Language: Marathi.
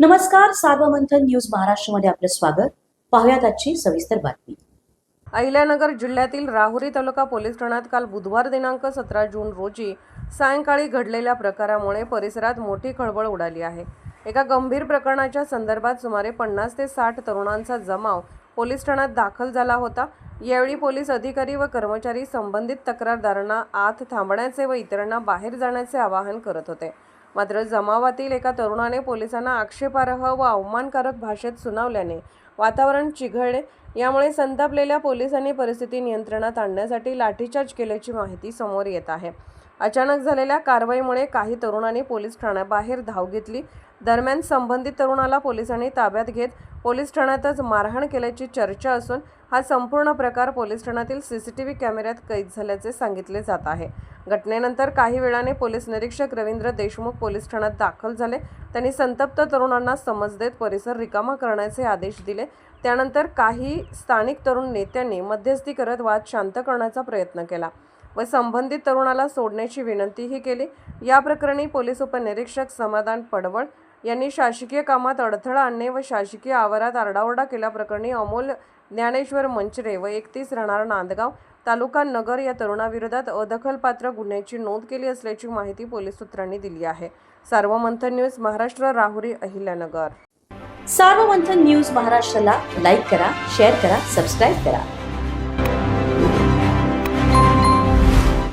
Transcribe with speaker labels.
Speaker 1: नमस्कार, सार्वमंथन न्यूज महाराष्ट्रमध्ये आपलं स्वागत. पाहुयात आजची सविस्तर बातमी.
Speaker 2: अहिल्यानगर जिल्ह्यातील राहुरी तालुका पोलीस ठाण्यात काल बुधवार दिनांक 17 जून रोजी सायंकाळी घडलेल्या प्रकारामुळे परिसरात मोठी खळबळ उडाली आहे. एका गंभीर प्रकरणाच्या संदर्भात सुमारे 50 ते 60 तरुणांचा जमाव पोलीस ठाण्यात दाखल झाला होता. यावेळी पोलीस अधिकारी व कर्मचारी संबंधित तक्रारदारांना आत थांबण्याचे व इतरांना बाहेर जाण्याचे आवाहन करत होते. मात्र जमावातील एका तरुणाने पोलिसांना आक्षेपार्ह व अवमानकारक भाषेत सुनावल्याने वातावरण चिघळले. यामुळे संतापलेल्या पोलिसांनी परिस्थिती नियंत्रणात आणण्यासाठी लाठीचार्ज केल्याची माहिती समोर येत आहे. अचानक झालेल्या कारवाईमुळे काही तरुणांनी पोलीस ठाण्याबाहेर धाव घेतली. दरम्यान संबंधित तरुणाला पोलिसांनी ताब्यात घेत पोलीस ठाण्यातच मारहाण केल्याची चर्चा असून हा संपूर्ण प्रकार पोलीस ठाण्यातील सीसीटीव्ही कॅमेऱ्यात कैद झाल्याचे सांगितले जात आहे. घटनेनंतर काही वेळाने पोलीस निरीक्षक रवींद्र देशमुख पोलीस ठाण्यात दाखल झाले. त्यांनी संतप्त तरुणांना समज देत परिसर रिकामा करण्याचे आदेश दिले. त्यानंतर काही स्थानिक तरुण नेत्यांनी मध्यस्थी करत वाद शांत करण्याचा प्रयत्न केला व संबंधित तरुणाला सोडण्याची विनंतीही केली. या प्रकरणी पोलीस उपनिरीक्षक समाधान पडवळ यांनी शासकीय कामात अडथळा आणणे व शासकीय आवारात आरडाओरडा केल्याप्रकरणी अमोल ज्ञानेश्वर मंचरे व 31 राहणार नांदगाव तालुका नगर या तरुणाविरोधात अदखलपात्र गुन्ह्याची नोंद केली असल्याची माहिती पोलीस सूत्रांनी दिली आहे. सार्वमंथन न्यूज महाराष्ट्र, राहुरी, अहिल्यानगर.
Speaker 1: सार्वमंथन न्यूज महाराष्ट्राला लाईक करा, शेअर करा, सबस्क्राईब करा.